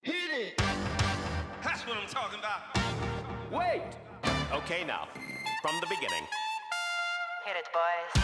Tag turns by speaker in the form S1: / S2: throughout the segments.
S1: Hit it! That's what I'm talking about.
S2: Wait!
S1: Okay, now, from the beginning.
S2: Hit it, boys.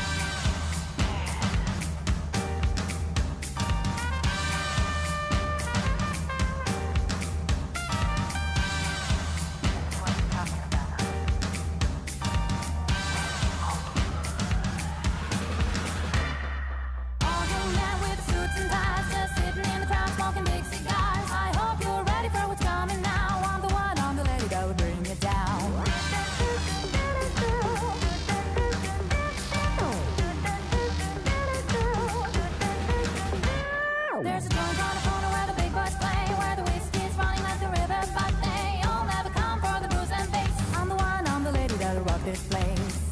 S3: There's a joint on the corner where the big boys play, where the whiskey's running like the river, but they all never come for the booze and bass. I'm the one, I'm the lady that'll rock this place.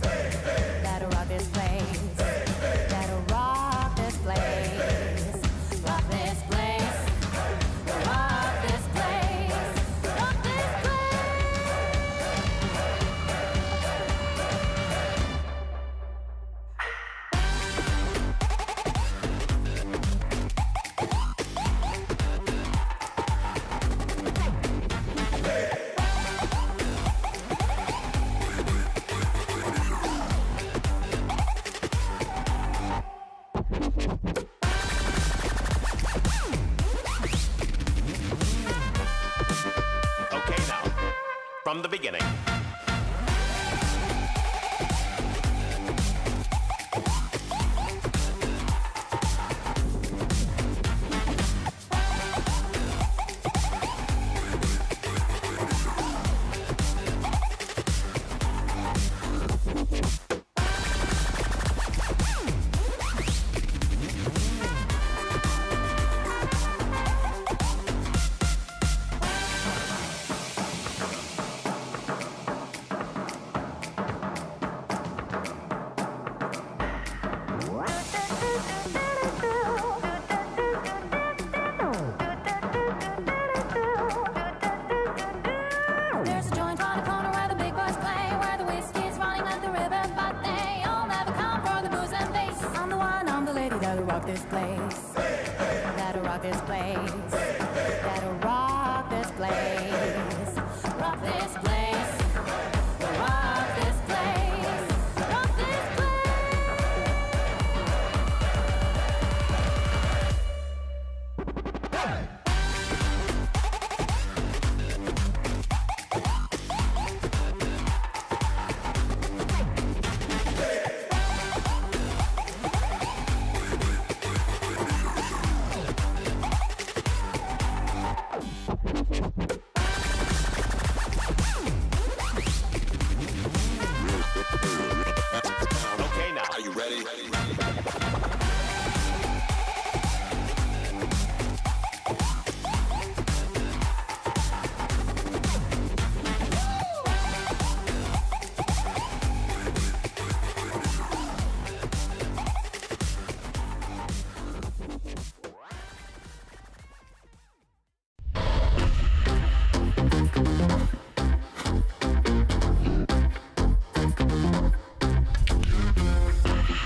S3: That'll rock this place. That'll rock this place. Rock this place. Rock this place. Rock this place.
S1: Okay, now, from the beginning. There's a joint on the corner where the big boys play, where the whiskey's running like the river, but they all never come for the booze and bass. I'm the one, I'm the lady that'll rock this place. That'll rock this place. That'll rock this place. Rock this place. Rock this place. Rock this place. Okay, now. Are you ready?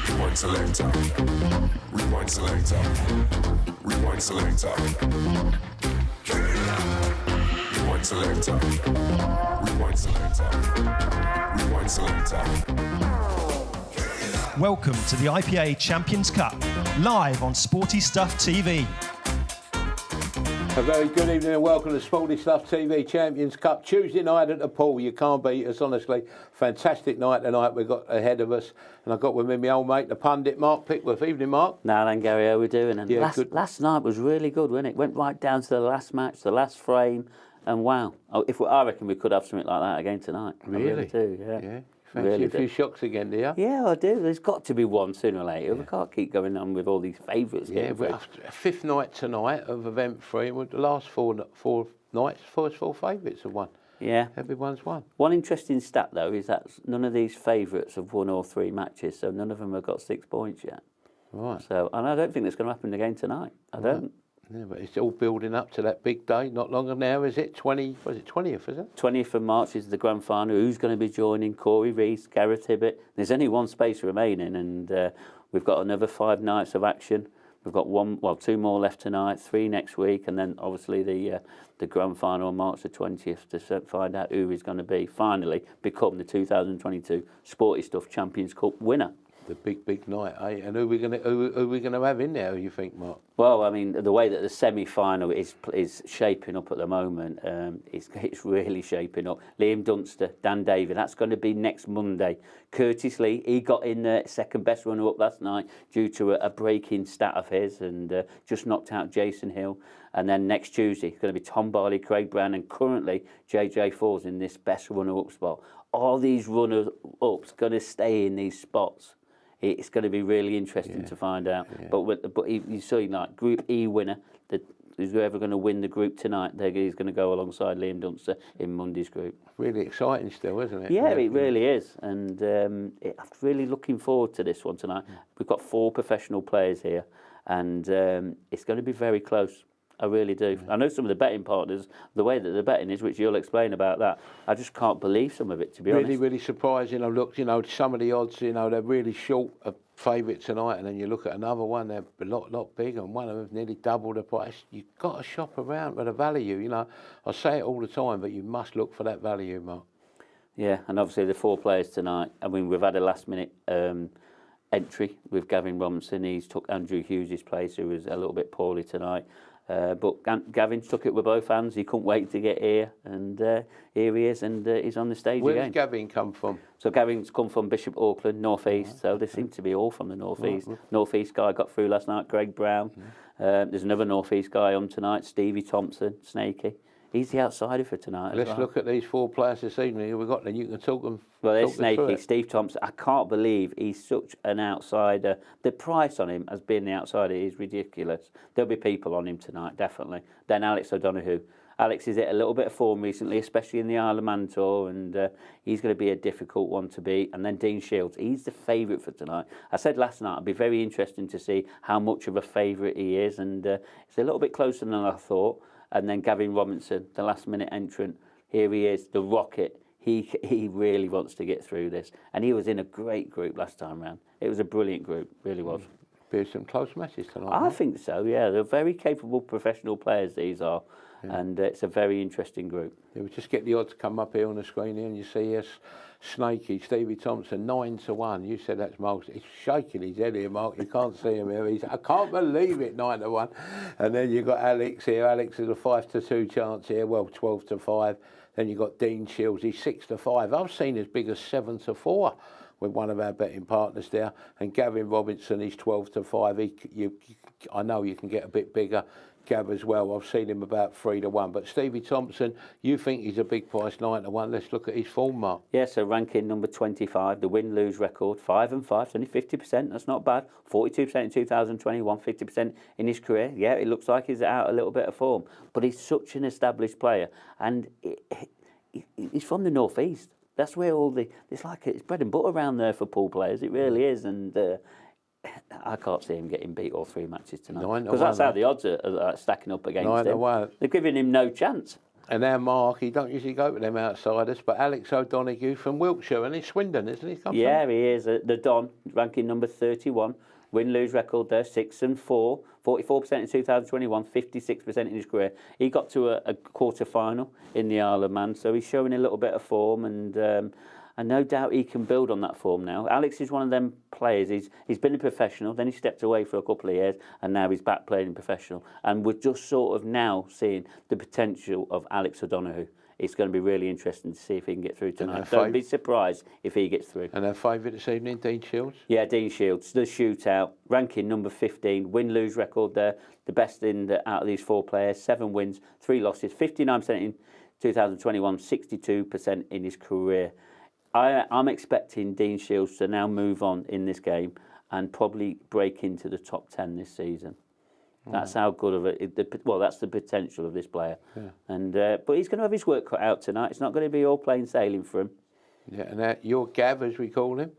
S4: Rewind selector. Rewind selector. Rewind selector. Rewind selector. Rewind selector. Rewind selector.
S5: Welcome to the IPA Champions Cup, live on Sporty Stuff TV.
S6: A very good evening and welcome to Sporty Stuff TV Champions Cup. Tuesday night at the pool. You can't beat us, honestly. Fantastic night tonight we've got ahead of us. And I've got with me my old mate, the pundit, Mark Pickworth. Evening, Mark.
S7: Now then, Gary, how are we doing? And
S6: Yeah,
S7: last night was really good, wasn't it? Went right down to the last match, the last frame, and wow. I reckon we could have something like that again tonight.
S6: Really?
S7: I really do, yeah.
S6: Yeah. Fancy
S7: Really
S6: a few
S7: do.
S6: shocks again, do you?
S7: Yeah, I do. There's got to be one sooner or later. We can't keep going on with all these favourites.
S6: Yeah,
S7: getting
S6: we're
S7: through.
S6: after a fifth night tonight of event 3. And with the last four nights, first 4 favourites have won.
S7: Yeah.
S6: Everyone's won.
S7: One interesting stat, though, is that none of these favourites have won all 3 matches, so none of them have got 6 points yet.
S6: Right.
S7: So, and I don't think that's going to happen again tonight. I don't.
S6: Yeah, but it's all building up to that big day. Not long now, is it? 20th, is it?
S7: 20th of March is the grand final. Who's going to be joining? Corey Reese, Gareth Hibbett. There's only one space remaining, and we've got another 5 nights of action. We've got two more left tonight, 3 next week, and then obviously the grand final on March the 20th to find out who is going to finally become the 2022 Sporty Stuff Champions Cup winner.
S6: The big night, eh? And who are we gonna have in there? You think, Mark?
S7: Well, I mean, the way that the semi-final is shaping up at the moment, it's really shaping up. Liam Dunster, Dan David, that's going to be next Monday. Curtis Lee, he got in the second best runner-up last night due to a breaking stat of his and just knocked out Jason Hill. And then next Tuesday, it's going to be Tom Barley, Craig Brown, and currently JJ Falls in this best runner-up spot. All these runners-ups going to stay in these spots. It's going to be really interesting to find out. Yeah. But you see, like Group E winner, whoever going to win the group tonight, he's going to go alongside Liam Dunster in Monday's group.
S6: Really exciting still, isn't it?
S7: Yeah, it really is. And I'm really looking forward to this one tonight. We've got 4 professional players here, and it's going to be very close. I really do. I know some of the betting partners, the way that the betting is, which you'll explain about that, I just can't believe some of it, to be honest.
S6: Really surprising. I looked, some of the odds, they're really short of favourite tonight, and then you look at another one, they're a lot bigger, and one of them's nearly double the price. You've got to shop around for the value, I say it all the time, but you must look for that value, Mark.
S7: Yeah, and obviously the 4 players tonight, I mean, we've had a last-minute entry with Gavin Robinson. He's took Andrew Hughes' place, who was a little bit poorly tonight. But Gavin took it with both hands. He couldn't wait to get here, and here he is, and he's on the stage again.
S6: Where does Gavin come from?
S7: So Gavin's come from Bishop Auckland, North East. So they seem to be all from the North East. North East guy got through last night, Greg Brown. There's another North East guy on tonight, Stevie Thompson, Snakey. He's the outsider for tonight.
S6: Let's look at these 4 players this evening. We've got them. You can talk them.
S7: Well, there's Snakey, Steve Thompson. I can't believe he's such an outsider. The price on him as being the outsider is ridiculous. There'll be people on him tonight, definitely. Then Alex O'Donoghue. Alex is at a little bit of form recently, especially in the Isle of Man Tour, and he's going to be a difficult one to beat. And then Dean Shields, he's the favourite for tonight. I said last night it'd be very interesting to see how much of a favourite he is, and it's a little bit closer than I thought. And then Gavin Robinson, the last-minute entrant, here he is, the Rocket. He really wants to get through this. And he was in a great group last time round. It was a brilliant group, really was.
S6: Be some close matches tonight.
S7: I think so, yeah. They're very capable professional players, these are. Yeah. And it's a very interesting group.
S6: Yeah, we just get the odds come up here on the screen here, and you see yes, Snakey, Stevie Thompson, 9-1. You said that's Mark. He's shaking his head here, Mark. You can't see him here. I can't believe it, 9-1. And then you've got Alex here. Alex is a 5-2 chance here. Well, 12-5. Then you've got Dean Shields. He's 6-5. I've seen as big as 7-4 with one of our betting partners there. And Gavin Robinson, he's 12-5. I know you can get a bit bigger. Gav as well. I've seen him about 3-1. But Stevie Thompson, you think he's a big price, 9-1. Let's look at his form, Mark.
S7: Yeah, so ranking number 25, the win-lose record, 5-5, it's only 50%. That's not bad. 42% in 2021, 50% in his career. Yeah, it looks like he's out a little bit of form, but he's such an established player, and he's from the North East. That's where it's bread and butter around there for pool players. It really is, and I can't see him getting beat all 3 matches tonight, because that's how the odds are stacking up against him.
S6: 9-1.
S7: They're giving him no chance.
S6: And now Mark, he don't usually go with them outsiders, but Alex O'Donoghue from Wiltshire, and he's Swindon, isn't he?
S7: Yeah, he is. The Don, ranking number 31. Win-lose record there, 6-4. 44% in 2021, 56% in his career. He got to a quarter-final in the Isle of Man, so he's showing a little bit of form, and no doubt he can build on that form now. Alex is one of them players. He's been a professional, then he stepped away for a couple of years, and now he's back playing professional. And we're just sort of now seeing the potential of Alex O'Donoghue. It's going to be really interesting to see if he can get through tonight. Don't be surprised if he gets through.
S6: And our favourite this evening, Dean Shields?
S7: Yeah, Dean Shields, the shootout, ranking number 15, win-lose record there, the best out of these 4 players, 7 wins, 3 losses, 59% in 2021, 62% in his career. I'm expecting Dean Shields to now move on in this game and probably break into the top 10 this season. That's how good of it. That's the potential of this player. Yeah. And but he's going to have his work cut out tonight. It's not going to be all plain sailing for him. Yeah, and your Gav, as we call him.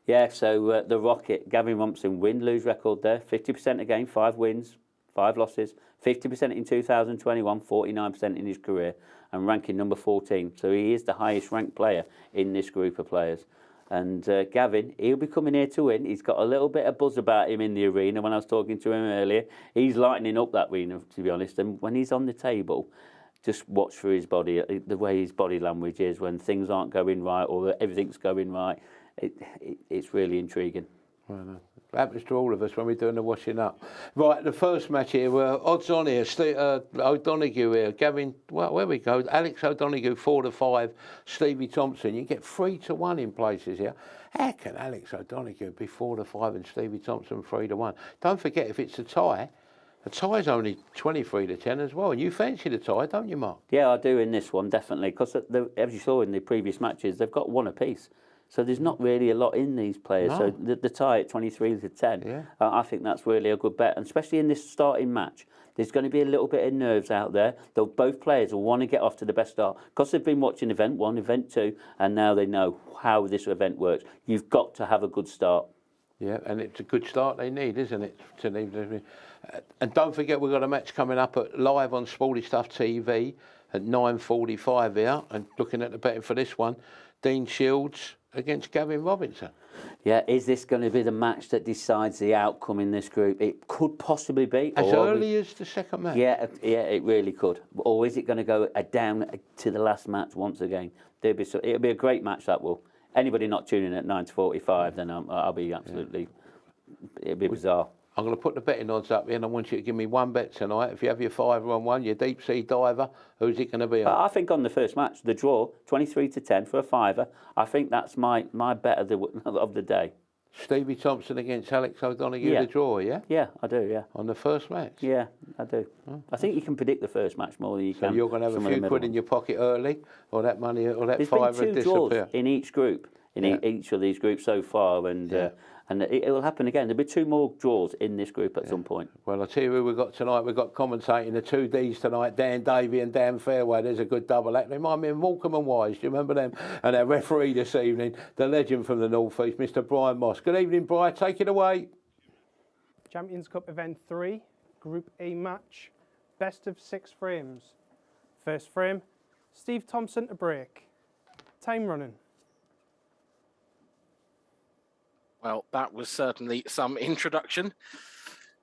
S7: Yeah, so the Rocket, Gavin Robinson, win-lose record there, 50% again, 5 wins, 5 losses, 50% in 2021, 49% in his career, and ranking number 14. So he is the highest ranked player in this group of players. And Gavin, he'll be coming here to win. He's got a little bit of buzz about him in the arena. When I was talking to him earlier, he's lightening up that arena, to be honest. And when he's on the table, just watch for his body, the way his body language is when things aren't going right or everything's going right. It's really intriguing.
S6: Well, it happens to all of us when we're doing the washing up. Right, the first match here, odds on here, O'Donoghue here, Gavin, well, where we go, Alex O'Donoghue 4-5, Stevie Thompson. You get 3-1 in places here. How can Alex O'Donoghue be 4-5 and Stevie Thompson 3-1? Don't forget, if it's a tie's only 23-10 as well. And you fancy the tie, don't you, Mark?
S7: Yeah, I do in this one, definitely. Because as you saw in the previous matches, they've got one apiece. So there's not really a lot in these players. No. So the tie at 23-10, yeah. I think that's really a good bet. And especially in this starting match, there's going to be a little bit of nerves out there. Both players will want to get off to the best start. Because they've been watching event 1, event 2, and now they know how this event works. You've got to have a good start.
S6: Yeah, and it's a good start they need, isn't it? And don't forget, we've got a match coming up live on Sporty Stuff TV at 9:45 here. And looking at the betting for this one, Dean Shields against Gavin Robinson.
S7: Yeah, is this going to be the match that decides the outcome in this group? It could possibly be.
S6: As early as the second match?
S7: Yeah, it really could. Or is it going to go down to the last match once again? It'll be a great match, that will. Anybody not tuning in at 9:45, then I'll be absolutely... It'll be bizarre.
S6: I'm going to put the betting odds up here, and I want you to give me one bet tonight. If you have your 5 on 1, your deep sea diver, who's it going to be on?
S7: I think on the first match, the draw, 23-10 for a fiver. I think that's my bet of the day.
S6: Stevie Thompson against Alex O'Donoghue, the draw, yeah?
S7: Yeah, I do, yeah.
S6: On the first match?
S7: Yeah, I do. I think you can predict the first match more than you can.
S6: So you're going to have a few quid in your pocket early, or that money, or that fiver
S7: disappear? There's been 2 draws in each group, each of these groups so far, and it will happen again. There'll be 2 more draws in this group at some point.
S6: Well, I'll tell you who we've got tonight. We've got commentating the 2 Ds tonight, Dan Davey and Dan Fairway. There's a good double act. They remind me of Morecambe and Wise. Do you remember them? And our referee this evening, the legend from the North East, Mr. Brian Moss. Good evening, Brian. Take it away.
S8: Champions Cup Event 3, Group A match, best of 6 frames. First frame, Steve Thompson to break. Time running.
S9: Well, that was certainly some introduction.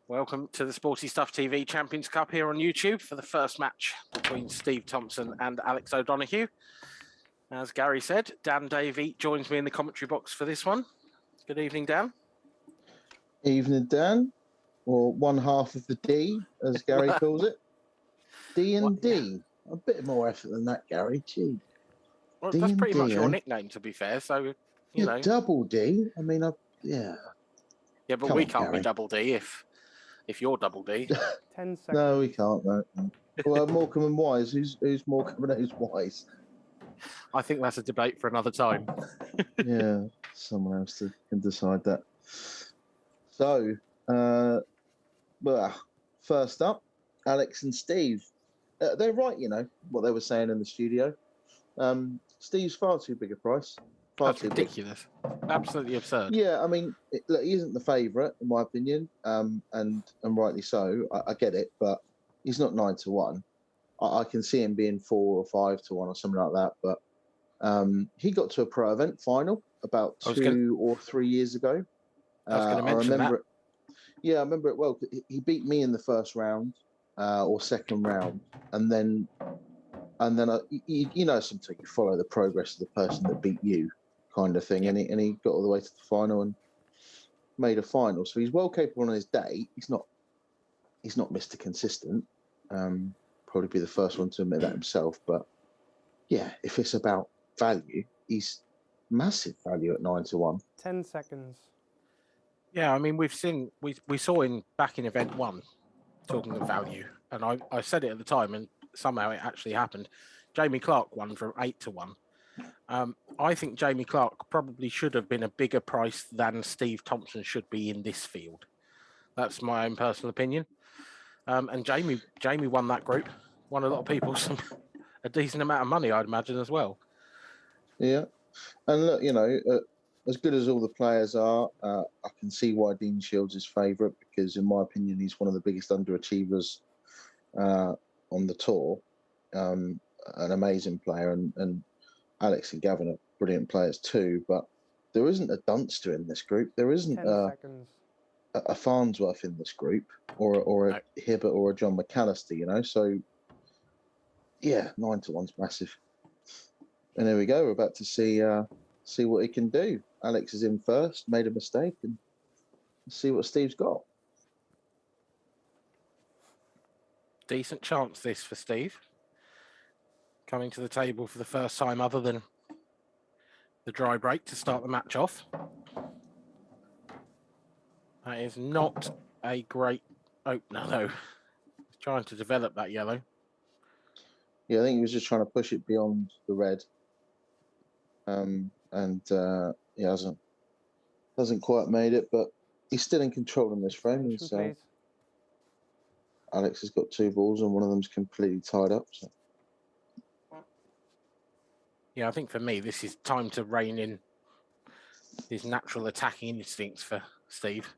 S9: Welcome to the Sporty Stuff TV Champions Cup here on YouTube for the first match between Steve Thompson and Alex O'Donoghue. As Gary said, Dan Davey joins me in the commentary box for this one. Good evening, Dan.
S10: Evening, Dan, or one half of the D, as Gary calls it. D and D. A bit more effort than that, Gary. Gee.
S9: Well, that's pretty much your nickname, to be fair. So, you know.
S10: Double D. I mean, yeah.
S9: Yeah, but we can't be double D if you're double D.
S8: 10 seconds.
S10: No, we can't. No. Well, Morecambe and Wise. Who's Morecambe and who's Wise?
S9: I think that's a debate for another time.
S10: Yeah, someone else can decide that. So, well, first up, Alex and Steve. They're right, you know, what they were saying in the studio. Steve's far too big a price.
S9: That's ridiculous. Absolutely absurd.
S10: Yeah, I mean, look, he isn't the favourite, in my opinion, and rightly so. I get it, but he's not 9-1. I can see him being 4 or 5-1 or something like that. But he got to a pro event final about 2 or 3 years ago.
S9: I was going to mention that.
S10: Yeah, I remember it well. He beat me in the first round or second round, and then you know, sometimes you follow the progress of the person that beat you, kind of thing. And he got all the way to the final and made a final. So he's well capable on his day. He's not Mr. Consistent. Probably be the first one to admit that himself. But yeah, if it's about value, he's massive value at 9-1.
S8: 10 seconds.
S9: Yeah, I mean, we saw him back in event 1 talking of value, and I said it at the time, and somehow it actually happened. Jamie Clark won from 8-1. I think Jamie Clark probably should have been a bigger price than Steve Thompson should be in this field. That's my own personal opinion. And Jamie won that group, won a lot of people a decent amount of money, I'd imagine, as well.
S10: Yeah, and look, you know, as good as all the players are, I can see why Dean Shields is favourite, because in my opinion, he's one of the biggest underachievers on the tour. An amazing player, and Alex and Gavin are brilliant players too. But there isn't a Dunster in this group. There isn't
S8: 10 seconds.
S10: a Farnsworth in this group, or a Hibbert or a John McAllister. You know, so yeah, 9-1's massive. And there we go. We're about to see what he can do. Alex is in first, made a mistake, and see what Steve's got.
S9: Decent chance this for Steve. Coming to the table for the first time other than the dry break to start the match off. That is not a great opener, though. He's trying to develop that yellow.
S10: Yeah, I think he was just trying to push it beyond the red. He hasn't quite made it, but he's still in control in this frame. So Alex has got 2 balls and one of them's completely tied up. So.
S9: Yeah, I think for me, this is time to rein in his natural attacking instincts for Steve.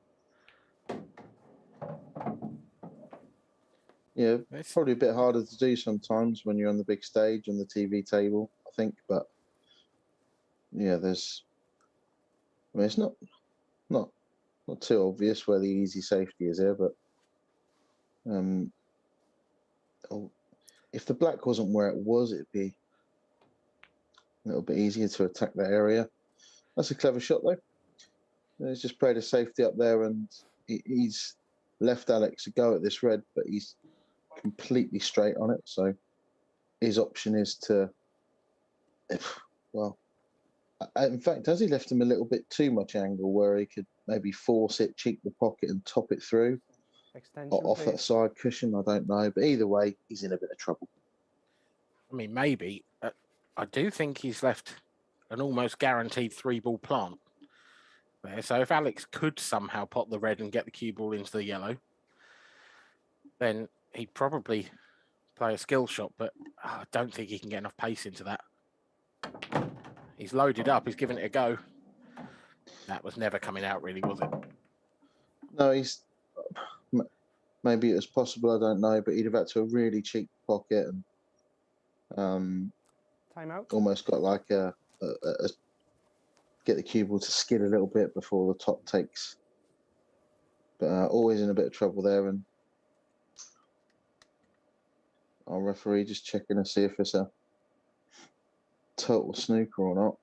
S10: Yeah, it's probably a bit harder to do sometimes when you're on the big stage on the TV table, I think. But yeah, it's not too obvious where the easy safety is here. But if the black wasn't where it was, it'd be a little bit easier to attack that area. That's a clever shot, though. He's just played a safety up there, and he's left Alex a go at this red, but he's completely straight on it. So his option is to, in fact, has he left him a little bit too much angle where he could maybe force it, cheek the pocket, and top it through?
S8: Extension,
S10: Off that side cushion, I don't know. But either way, he's in a bit of trouble.
S9: I mean, maybe. I do think he's left an almost guaranteed 3-ball plant there. So if Alex could somehow pop the red and get the cue ball into the yellow, then he'd probably play a skill shot. But I don't think he can get enough pace into that. He's loaded up. He's given it a go. That was never coming out, really, was it?
S10: No, he's... Maybe it was possible, I don't know, but he'd have had to really cheek the pocket and
S8: Timeout.
S10: almost got like a get the cue ball to skid a little bit before the top takes. But always in a bit of trouble there, and our referee just checking to see if it's a total snooker or not.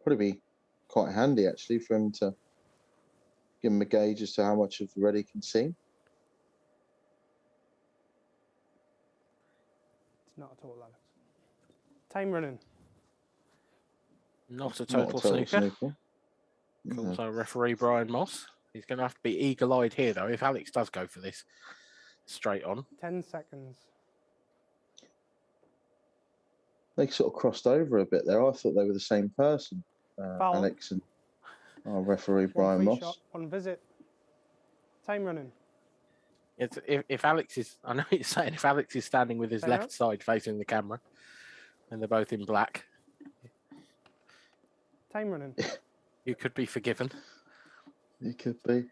S10: Probably be quite handy actually for him to give him a gauge as to how much of the red he can see.
S8: It's not a total, Alex. Time running.
S9: Not a total snooker. Calls our referee Brian Moss. He's going to have to be eagle-eyed here, though, if Alex does go for this straight on.
S8: 10 seconds.
S10: They sort of crossed over a bit there. I thought they were the same person, Alex and our referee Brian Moss.
S8: Shot, 1 visit. Time running.
S9: If Alex is, I know you're saying if Alex is standing with his left side facing the camera, and they're both in black.
S8: Time running.
S9: You could be forgiven.
S10: You could be.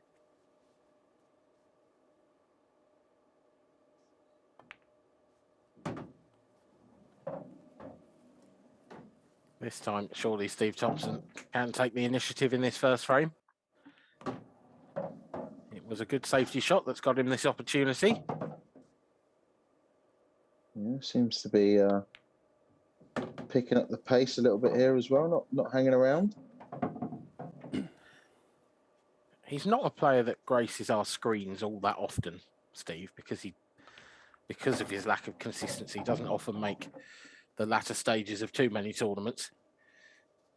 S9: This time, surely Steve Thompson can take the initiative in this first frame. It was a good safety shot that's got him this opportunity.
S10: Yeah, seems to be picking up the pace a little bit here as well, not hanging around.
S9: He's not a player that graces our screens all that often, Steve, because of his lack of consistency, doesn't often make the latter stages of too many tournaments.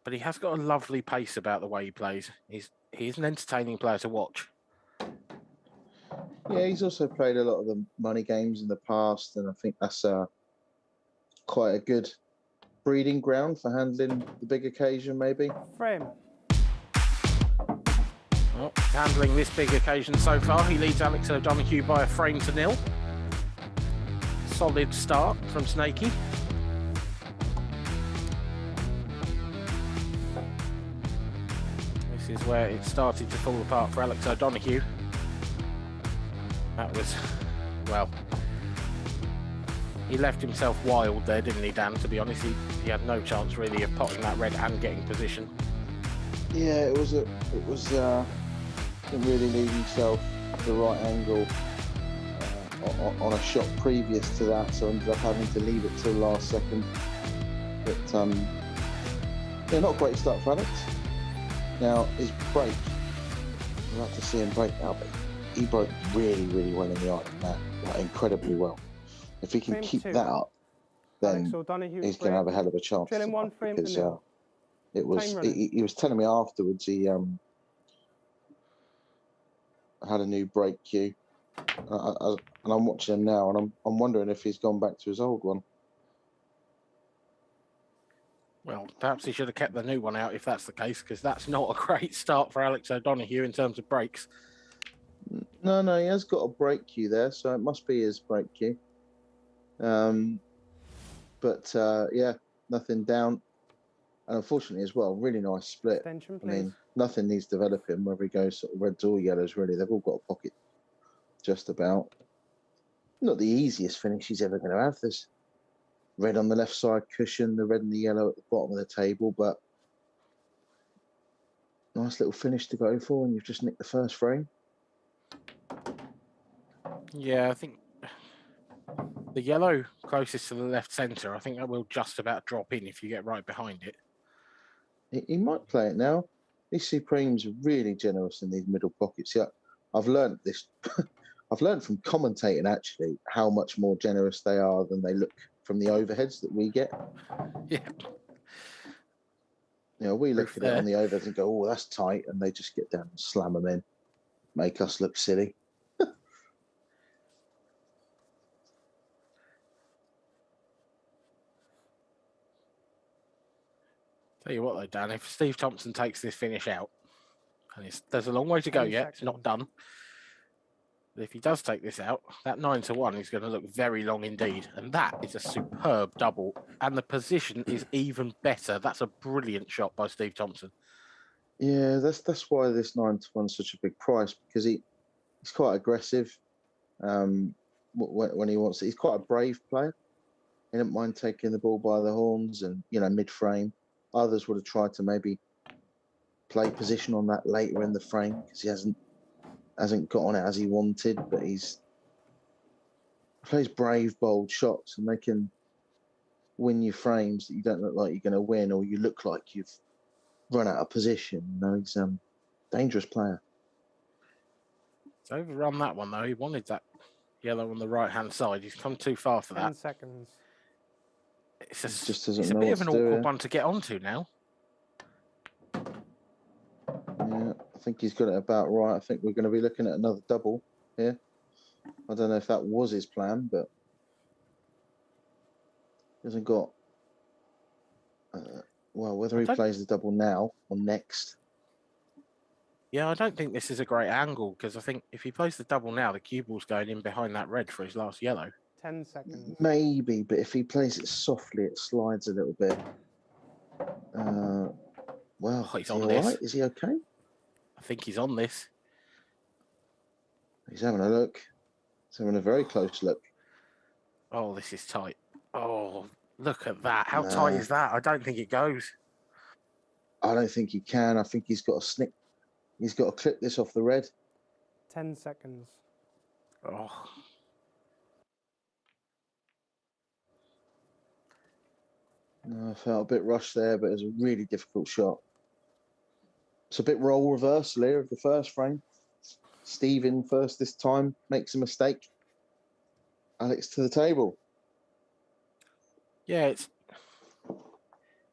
S9: But he has got a lovely pace about the way he plays. He's an entertaining player to watch.
S10: Yeah, he's also played a lot of the money games in the past, and I think that's quite a good breeding ground for handling the big occasion, maybe.
S8: Frame.
S9: Well, handling this big occasion so far, he leads Alex O'Donoghue by a frame to 0. Solid start from Snakey. This is where it started to fall apart for Alex O'Donoghue. That was, well, he left himself wild there, didn't he, Dan? To be honest, he had no chance really of potting that red and getting position.
S10: Yeah, didn't really leave himself the right angle on a shot previous to that, so ended up having to leave it till last second. But yeah, not a great start for Alex. Now his break, we'll have to see him break now, but he broke really, really well in the Iron Man, like incredibly well. If he can
S8: Frame
S10: keep
S8: 2.
S10: that up, then
S8: Alex O'Donoghue
S10: he's going to have a hell of a chance.
S8: Drilling 1 frame
S10: because,
S8: to nil.
S10: it was.
S8: Time running.
S10: He was telling me afterwards he had a new break cue, and I'm watching him now, and I'm wondering if he's gone back to his old one.
S9: Well, perhaps he should have kept the new one out if that's the case, because that's not a great start for Alex O'Donoghue in terms of breaks.
S10: No, he has got a break cue there, so it must be his break cue. But yeah, nothing down. And unfortunately as well, really nice split.
S8: Extension,
S10: I mean,
S8: please.
S10: nothing needs developing, whether he goes sort of reds or yellows, really. They've all got a pocket just about. Not the easiest finish he's ever going to have. There's red on the left side cushion, the red and the yellow at the bottom of the table, but nice little finish to go for, and you've just nicked the first frame.
S9: Yeah, I think the yellow closest to the left centre, I think that will just about drop in if you get right behind it.
S10: He might play it now. These Supremes are really generous in these middle pockets. Yeah, I've learned this. I've learned from commentating actually how much more generous they are than they look from the overheads that we get.
S9: Yeah.
S10: You know, we look at it on the overheads and go, "Oh, that's tight," and they just get down and slam them in, make us look silly.
S9: Tell you what though, Dan, if Steve Thompson takes this finish out, and there's a long way to go
S8: 10
S9: yet, it's not
S8: seconds.
S9: done. But if he does take this out, that 9-1 is going to look very long indeed. And that is a superb double. And the position is even better. That's a brilliant shot by Steve Thompson.
S10: Yeah, that's why this 9-1 is such a big price, because he's quite aggressive when he wants it. He's quite a brave player. He doesn't mind taking the ball by the horns and, you know, mid-frame. Others would have tried to maybe play position on that later in the frame because he hasn't got on it as he wanted, but he plays brave, bold shots, and they can win you frames that you don't look like you're going to win, or you look like you've run out of position. You know, he's a dangerous player.
S9: He's overrun that one though. He wanted that yellow on the right-hand side. He's come too far for
S8: 10
S9: that.
S8: seconds.
S10: Just doesn't
S9: It's a
S10: know
S9: bit
S10: what
S9: of an
S10: to do
S9: awkward
S10: here.
S9: one to get onto now.
S10: Yeah, I think he's got it about right. I think we're going to be looking at another double here. I don't know if that was his plan, but he hasn't got. Well, whether he plays the double now or next.
S9: Yeah, I don't think this is a great angle because I think if he plays the double now, the cue ball's going in behind that red for his last yellow.
S8: 10 seconds.
S10: Maybe, but if he plays it softly, it slides a little bit. Well,
S9: he's
S10: is he
S9: on
S10: all
S9: this.
S10: right? Is he okay?
S9: I think he's on this.
S10: He's having a look. He's having a very close look.
S9: Oh, this is tight. Oh, look at that. How tight is that? I don't think it goes.
S10: I don't think he can. I think he's got to snick. He's got to clip this off the red.
S8: 10 seconds.
S9: Oh.
S10: No, I felt a bit rushed there, but it was a really difficult shot. It's a bit role reversal here of the first frame. Steve in first this time, makes a mistake. Alex to the table.
S9: Yeah,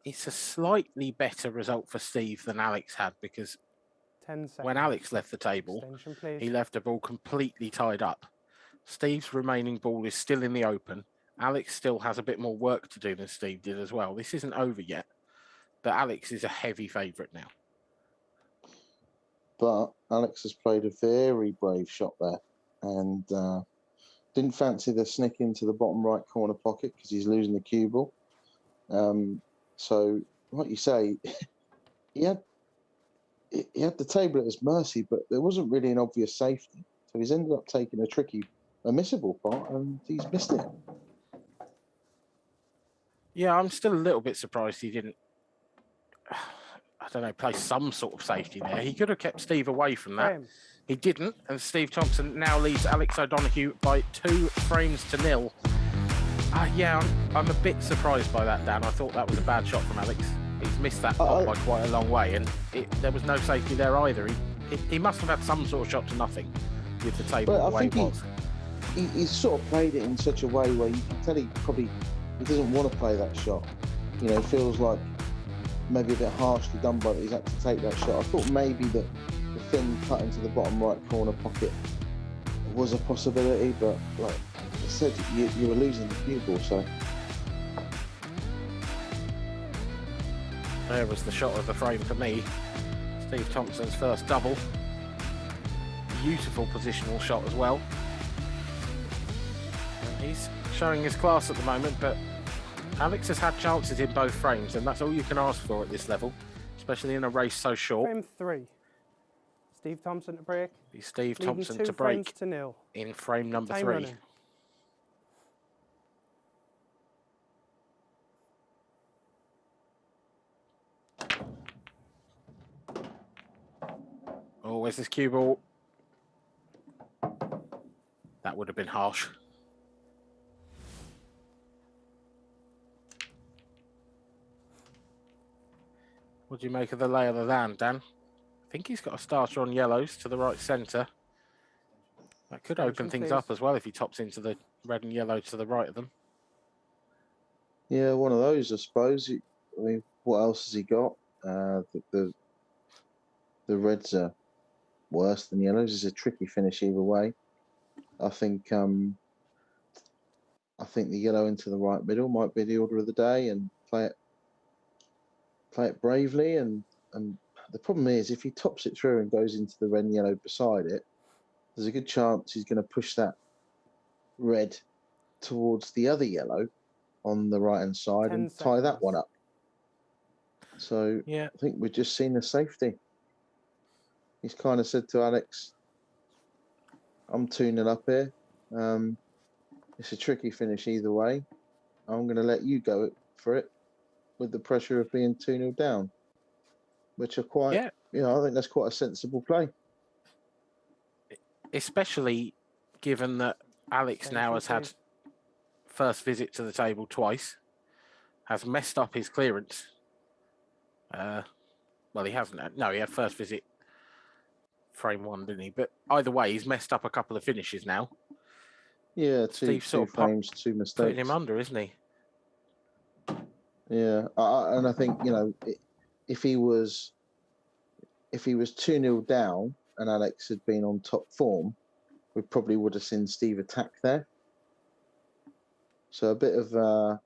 S9: it's a slightly better result for Steve than Alex had because
S8: 10 seconds.
S9: when Alex left the table,
S8: Extension, please.
S9: he left the ball completely tied up. Steve's remaining ball is still in the open. Alex still has a bit more work to do than Steve did as well. This isn't over yet, but Alex is a heavy favourite now.
S10: But Alex has played a very brave shot there and didn't fancy the snick into the bottom right corner pocket because he's losing the cue ball. So, like you say, he had the table at his mercy, but there wasn't really an obvious safety. So he's ended up taking a missable part, and he's missed it.
S9: Yeah, I'm still a little bit surprised he didn't, I don't know, play some sort of safety there. He could have kept Steve away from that.
S8: Frame.
S9: He didn't, and Steve Thompson now leads Alex O'Donoghue by 2 frames to 0. Yeah, I'm a bit surprised by that, Dan. I thought that was a bad shot from Alex. He's missed that pot by quite a long way, and there was no safety there either. He must have had some sort of shot to nothing with the table the way it was.
S10: He's sort of played it in such a way where you can tell he doesn't want to play that shot. You know, it feels like maybe a bit harshly done, but he's had to take that shot. I thought maybe that the thin cut into the bottom right corner pocket was a possibility, but like I said, you were losing the cue ball, so.
S9: There was the shot of the frame for me. Steve Thompson's first double. Beautiful positional shot as well. And he's showing his class at the moment, but Alex has had chances in both frames, and that's all you can ask for at this level, especially in a race so short.
S8: Frame 3. Steve Thompson to break.
S9: Steve
S8: Leading
S9: Thompson
S8: 2
S9: to
S8: frames
S9: break
S8: to 0.
S9: in frame number
S8: Time
S9: 3.
S8: running.
S9: Oh, where's this cue ball? That would have been harsh. What do you make of the lay of the land, Dan? I think he's got a starter on yellows to the right centre. That could open things up as well if he tops into the red and yellow to the right of them.
S10: Yeah, one of those, I suppose. I mean, what else has he got? The reds are worse than yellows. It's a tricky finish either way. I think the yellow into the right middle might be the order of the day, and play it bravely. And the problem is, if he tops it through and goes into the red and yellow beside it, there's a good chance he's going to push that red towards the other yellow on the right hand side and tie that one up. So yeah, I think we've just seen a safety. He's kind of said to Alex, I'm 2-0 up here. It's a tricky finish either way. I'm going to let you go for it with the pressure of being 2-0 down, which are quite, I think that's quite a sensible play.
S9: Especially given that Alex now has had first visit to the table twice, has messed up his clearance. Well, he hasn't. No, he had first visit frame 1, didn't he? But either way, he's messed up a couple of finishes now.
S10: Yeah, two frames, 2 mistakes.
S9: Putting him under, isn't he?
S10: Yeah, and I think, if he was 2-0 down and Alex had been on top form, we probably would have seen Steve attack there. So a bit of don't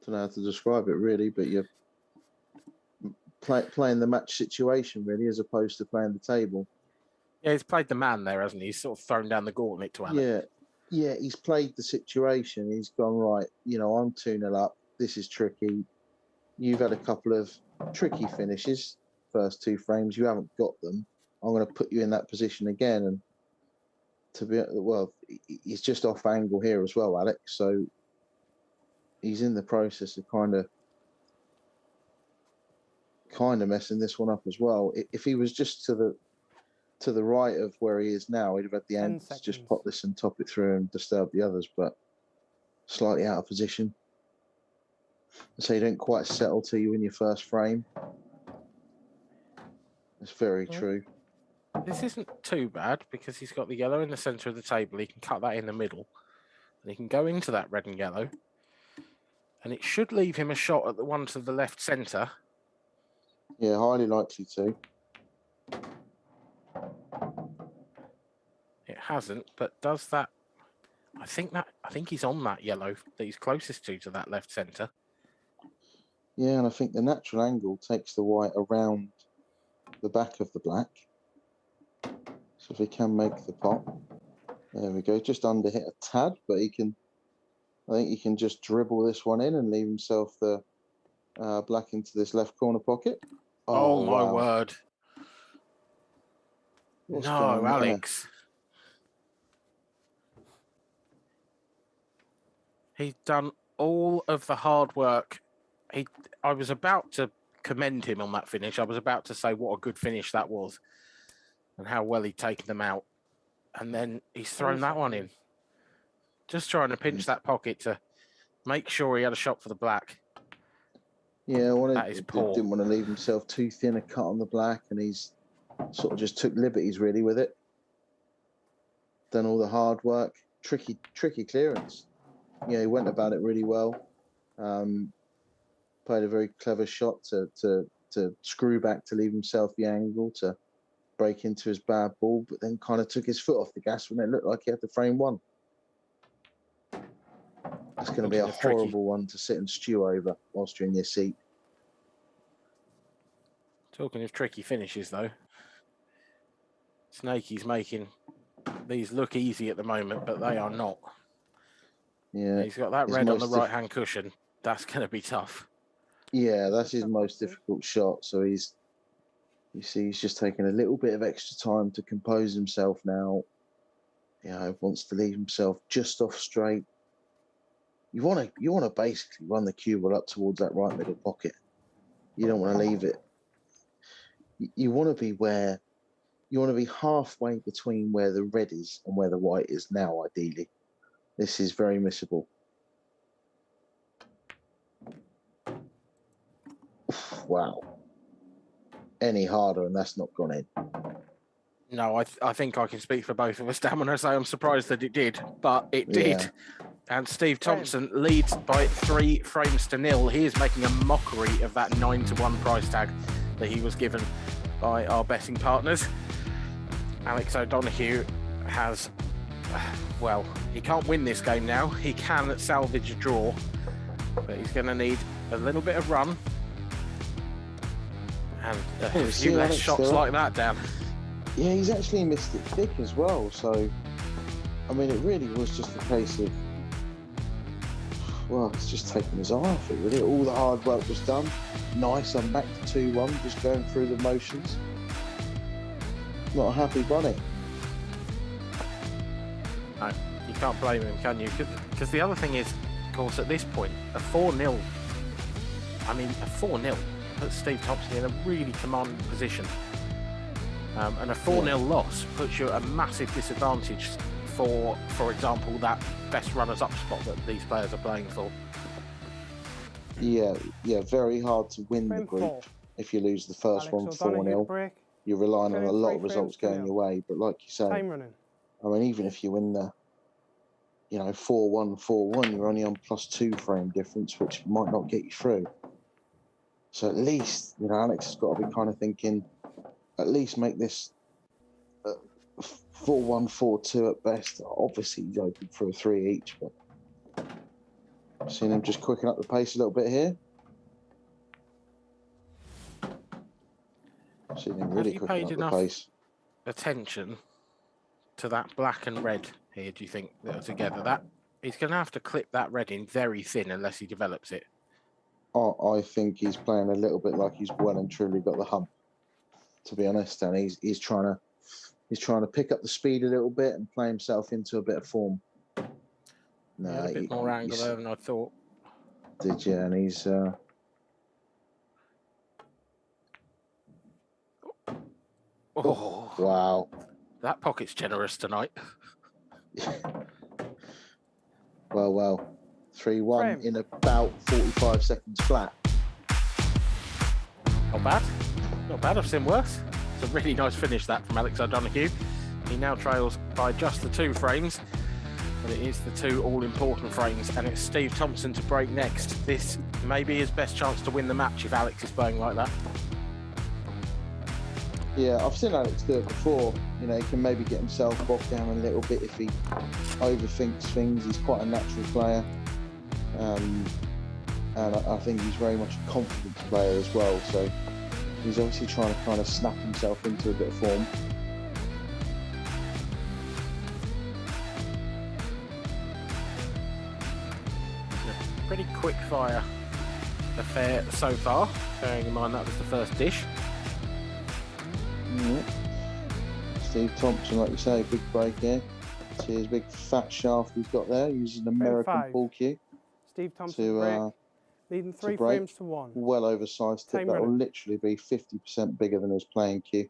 S10: know how to describe it really, but you're playing the match situation really, as opposed to playing the table.
S9: Yeah, he's played the man there, hasn't he? He's sort of thrown down the gauntlet to Alex.
S10: Yeah, he's played the situation. He's gone, right, I'm 2-0 up. This is tricky. You've had a couple of tricky finishes, first 2 frames. You haven't got them. I'm going to put you in that position again. And he's just off angle here as well, Alex. So he's in the process of kind of messing this one up as well. If he was just to the right of where he is now, he'd have had the ends to just pop this and top it through and disturb the others, but slightly out of position. So you don't quite settle till you win your first frame. It's very true.
S9: This isn't too bad because he's got the yellow in the centre of the table. He can cut that in the middle and he can go into that red and yellow. And it should leave him a shot at the one to the left centre.
S10: Yeah, highly likely to.
S9: It hasn't, but does that? I think he's on that yellow that he's closest to that left centre.
S10: Yeah, and I think the natural angle takes the white around the back of the black. So if he can make the pop, there we go. Just under hit a tad, but I think he can just dribble this one in and leave himself the black into this left corner pocket.
S9: Oh my word!
S10: What's
S9: No,
S10: going on there?
S9: Alex. He's done all of the hard work. I was about to commend him on that finish. I was about to say what a good finish that was and how well he'd taken them out. And then he's thrown that one in. Just trying to pinch that pocket to make sure he had a shot for the black.
S10: Yeah,
S9: That is poor.
S10: didn't want to leave himself too thin a cut on the black, and he's sort of just took liberties really with it. Done all the hard work. Tricky clearance. Yeah, he went about it really well. Played a very clever shot to screw back to leave himself the angle to break into his bad ball, but then kind of took his foot off the gas when it looked like he had the frame one. It's going to be a horrible one to sit and stew over whilst you're in your seat.
S9: Talking of tricky finishes, though, Snakey's making these look easy at the moment, but they are not.
S10: Yeah,
S9: he's got that red on the right-hand cushion. That's going to be tough.
S10: Yeah, that's his most difficult shot. So you see, he's just taking a little bit of extra time to compose himself now. You know, wants to leave himself just off straight. You want to basically run the cue ball up towards that right middle pocket. You don't want to leave it. You want to be halfway between where the red is and where the white is now, ideally. This is very missable. Wow. Any harder and that's not gone in.
S9: No, I think I can speak for both of us, Dan, when I say I'm surprised that it did, but it did. And Steve Thompson leads by 3 frames to 0. He is making a mockery of that 9-1 price tag that he was given by our betting partners. Alex O'Donoghue has, well, he can't win this game now. He can salvage a draw, but he's going to need a little bit of run and a few less shots like that, Dan.
S10: Yeah, he's actually missed it thick as well. So, I mean, it really was just a case of, well, it's just taking his eye off it, really. All the hard work was done. Nice, I'm back to 2-1, just going through the motions. Not a happy bunny.
S9: No, you can't blame him, can you? Because the other thing is, of course, at this point, a 4-0, a 4-0 puts Steve Thompson in a really commanding position. And a 4-0 loss puts you at a massive disadvantage for example, that best runners-up spot that these players are playing for.
S10: Yeah, very hard to win the group if you lose the first one 4-0. You're relying on a lot of results going your way, but like you say, I mean, even if you win the, 4-1, 4-1, you're only on +2 frame difference, which might not get you through. So at least, Alex has got to be kind of thinking, at least make this 4-1, 4-2 at best. Obviously, he's open for a 3 each, but I've seen him just quicken up the pace a little bit here. I've seen him really quicken up the pace.
S9: Attention to that black and red here, do you think, that are together? That he's going to have to clip that red in very thin unless he develops it.
S10: I think he's playing a little bit like he's well and truly got the hump, to be honest, and he's trying to pick up the speed a little bit and play himself into a bit of form.
S9: No, a bit more angle there than I thought.
S10: Did you? And he's
S9: oh
S10: wow,
S9: that pocket's generous tonight.
S10: well, 3-1 in about 45 seconds flat.
S9: Not bad. I've seen worse. It's a really nice finish that from Alex O'Donoghue. He now trails by just the 2 frames, but it is the 2 all-important frames, and it's Steve Thompson to break next. This may be his best chance to win the match if Alex is playing like that.
S10: Yeah, I've seen Alex do it before. He can maybe get himself bogged down a little bit if he overthinks things. He's quite a natural player. And I think he's very much a confidence player as well. So he's obviously trying to kind of snap himself into a bit of form.
S9: Pretty quick fire affair so far, bearing in mind that was the first dish.
S10: Steve Thompson, like you say, big break here. See his big fat shaft he's got there, using an American
S8: 5.
S10: pull cue
S8: Steve Thompson
S10: to
S8: break, leading 3
S10: break.
S8: frames to 1.
S10: Well oversized tip.
S8: Time
S10: That will
S8: running.
S10: literally be 50% bigger than his playing cue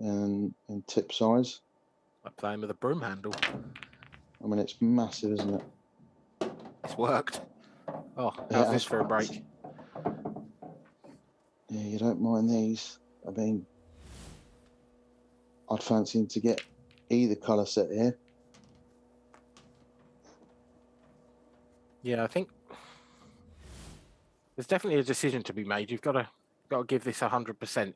S10: in tip size.
S9: Like playing with a broom handle.
S10: I mean, it's massive, isn't it?
S9: It's worked. Oh, how's this for a break?
S10: Yeah, you don't mind these. I mean, I'd fancy him to get either colour set here.
S9: Yeah, I think there's definitely a decision to be made. You've got to give this 100%.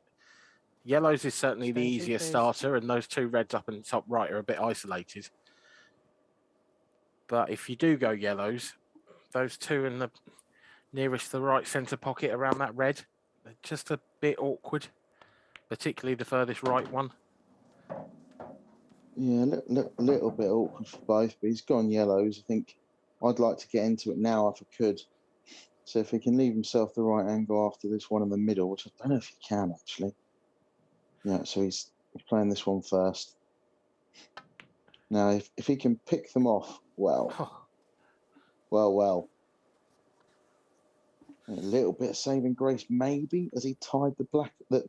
S9: Yellows is certainly the
S8: Extension
S9: easier
S8: phase.
S9: starter, and those 2 reds up in the top right are a bit isolated. But if you do go yellows, those 2 in the nearest the right centre pocket around that red, they're just a bit awkward, particularly the furthest right one.
S10: Yeah, a little bit awkward for both, but he's gone yellows. I think I'd like to get into it now if I could. So if he can leave himself the right angle after this one in the middle, which I don't know if he can actually. Yeah, so he's playing this one first. Now, if he can pick them off, well. A little bit of saving grace, maybe, as he tied the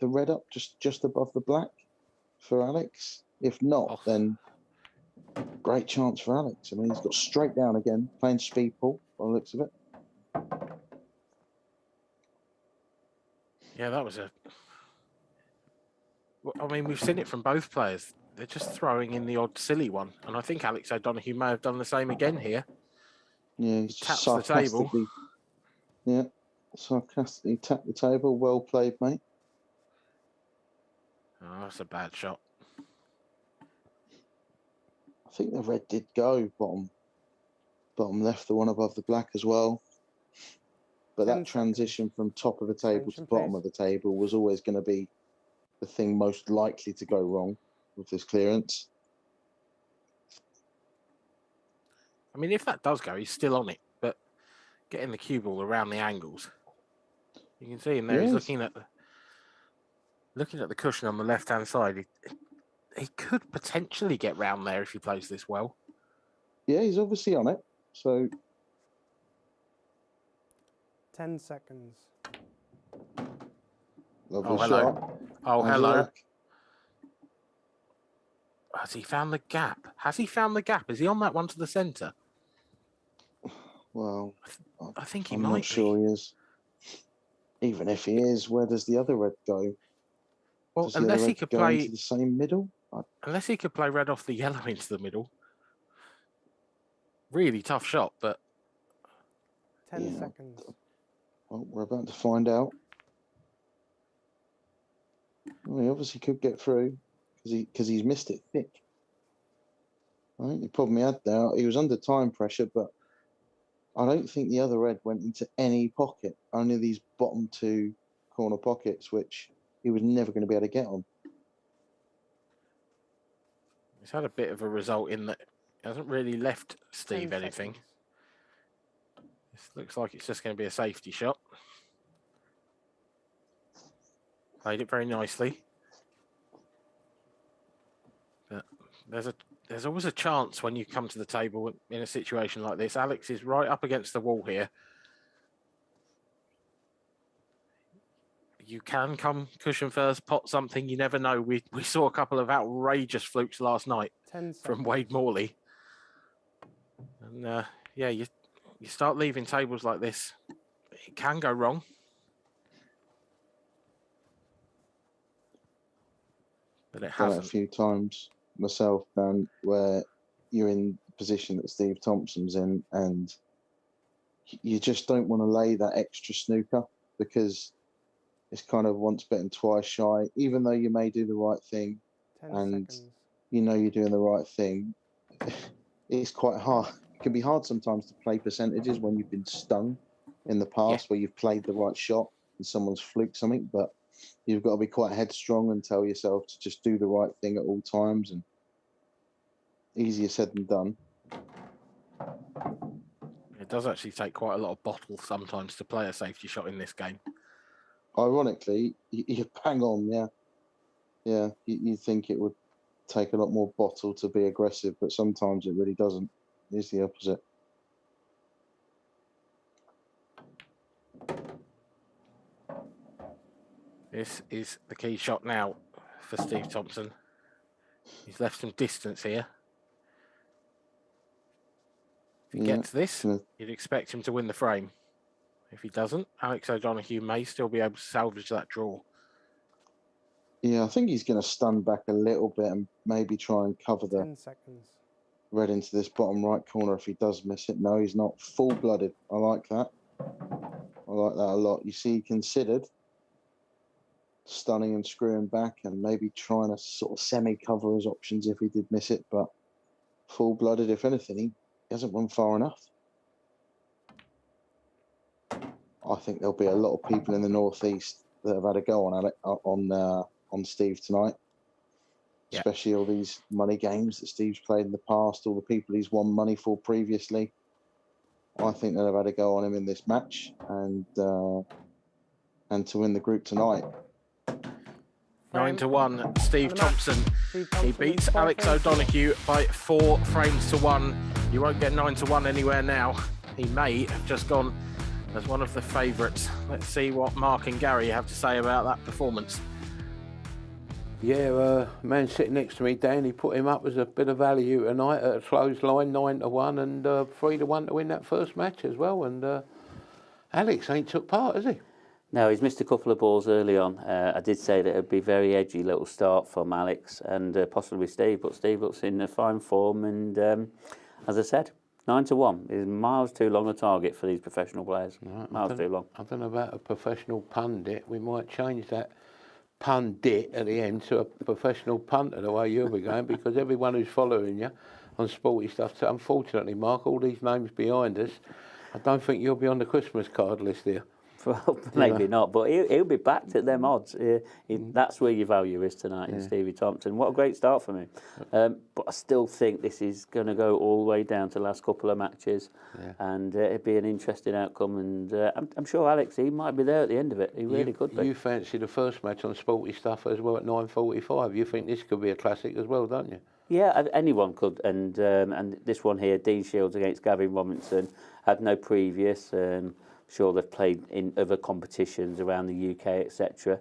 S10: red up just above the black for Alex. If not, then great chance for Alex. I mean, he's got straight down again, playing speed pull by the looks of it.
S9: Yeah, that was I mean, we've seen it from both players. They're just throwing in the odd silly one. And I think Alex O'Donoghue may have done the same again here.
S10: Yeah, he's just
S9: Taps the table.
S10: Yeah, sarcastically tapped the table. Well played, mate.
S9: Oh, that's a bad shot.
S10: I think the red did go bottom left, the one above the black as well. But that transition from top of the table to bottom of the table was always going to be the thing most likely to go wrong with this clearance.
S9: I mean, if that does go, he's still on it. But getting the cue ball around the angles, you can see him there.
S10: Yes.
S9: He's looking at the cushion on the left-hand side. He could potentially get round there if he plays this well.
S10: Yeah, he's obviously on it. So
S8: 10 seconds.
S10: lovely
S9: hello.
S10: shot.
S9: Oh,
S10: And
S9: hello.
S10: luck.
S9: Has he found the gap? Is he on that one to the centre?
S10: Well,
S9: I think he
S10: I'm
S9: might
S10: not
S9: be.
S10: sure he is. Even if he is, where does the other red go?
S9: Well,
S10: Does the other
S9: unless he
S10: red
S9: could
S10: go
S9: play,
S10: into the same middle.
S9: unless he could play red off the yellow into the middle. Really tough shot, but
S8: 10 seconds.
S10: Well, we're about to find out. Well, he obviously could get through because he's missed it thick. I think the problem he had there, he was under time pressure, but I don't think the other red went into any pocket. Only these bottom 2 corner pockets, which he was never going to be able to get on.
S9: he's had a bit of a result in that he hasn't really left Steve
S8: 10
S9: anything.
S8: seconds.
S9: This looks like it's just going to be a safety shot. Played it very nicely. But there's always a chance when you come to the table in a situation like this. Alex is right up against the wall here. You can come cushion first, pot something. You never know. We saw a couple of outrageous flukes last night
S8: 10
S9: from
S8: seconds.
S9: Wade Morley. And yeah, you start leaving tables like this, it can go wrong. But it
S10: Done it a
S9: hasn't.
S10: few times myself, Dan, where you're in the position that Steve Thompson's in, and you just don't want to lay that extra snooker because it's kind of once bitten, twice shy. Even though you may do the right thing,
S8: 10
S10: and
S8: seconds.
S10: you know you're doing the right thing, it's quite hard. It can be hard sometimes to play percentages when you've been stung in the past, where you've played the right shot and someone's fluked something, but you've got to be quite headstrong and tell yourself to just do the right thing at all times, and easier said than done.
S9: It does actually take quite a lot of bottle sometimes to play a safety shot in this game.
S10: Ironically, you bang on, yeah. Yeah, you think it would take a lot more bottle to be aggressive, but sometimes it really doesn't. It's the opposite.
S9: This is the key shot now for Steve Thompson. He's left some distance here. If he gets this, you'd expect him to win the frame. If he doesn't, Alex O'Donoghue may still be able to salvage that draw.
S10: Yeah, I think he's going to stun back a little bit and maybe try and cover the
S8: 10 seconds.
S10: red into this bottom right corner if he does miss it. No, he's not. Full-blooded. I like that. I like that a lot. You see, he considered stunning and screwing back and maybe trying to sort of semi-cover his options if he did miss it, but full-blooded, if anything, he hasn't gone far enough. I think there'll be a lot of people in the northeast that have had a go on Steve tonight, especially all these money games that Steve's played in the past, all the people he's won money for previously. I think they'll have had a go on him in this match and to win the group tonight.
S9: 9-1, Steve Thompson. He beats Alex O'Donoghue by 4 frames to 1. You won't get 9-1 anywhere now. He may have just gone as one of the favourites. Let's see what Mark and Gary have to say about that performance.
S6: Yeah, man sitting next to me, Dan, he put him up as a bit of value tonight at a close line, 9-1 and 3-1 to win that first match as well. And Alex ain't took part, has he?
S7: No, he's missed a couple of balls early on. I did say that it would be a very edgy little start from Alex and possibly Steve, but Steve looks in a fine form. And as I said, 9-1 is miles too long a target for these professional players.
S6: Right,
S7: miles too long.
S6: I don't know about a professional pundit. We might change that pundit at the end to a professional punter the way you'll be going, because everyone who's following you on Sporty Stuff, unfortunately, Mark, all these names behind us, I don't think you'll be on the Christmas card list here.
S7: Well, maybe not, but he'll be backed at them odds. That's where your value is tonight in Stevie Thompson. What a great start from him. But I still think this is going to go all the way down to the last couple of matches, and it'd be an interesting outcome. And I'm sure Alex, he might be there at the end of it. He really could be.
S6: You fancy the first match on Sporty Stuff as well at 9:45. You think this could be a classic as well, don't you?
S7: Yeah, anyone could. And this one here, Dean Shields against Gavin Robinson, had no previous. Sure, they've played in other competitions around the UK, etc.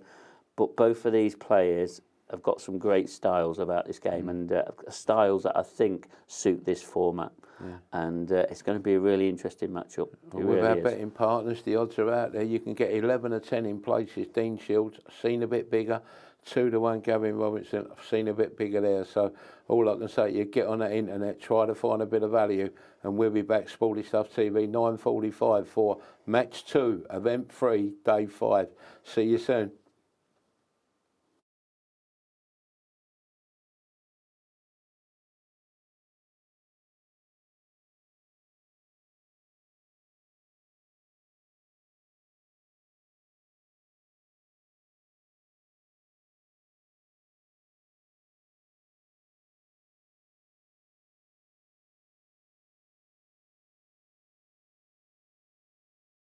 S7: But both of these players have got some great styles about this game, and styles that I think suit this format. And it's going to be a really interesting matchup.
S6: Well, with our betting partners, the odds are out there. You can get 11 or 10 in places. Dean Shields, seen a bit bigger. 2-1 Gavin Robinson, I've seen a bit bigger there. So all I can say, you get on the internet, try to find a bit of value, and we'll be back, Sporty Stuff TV, 9:45 for match 2, event 3, day 5. See you soon.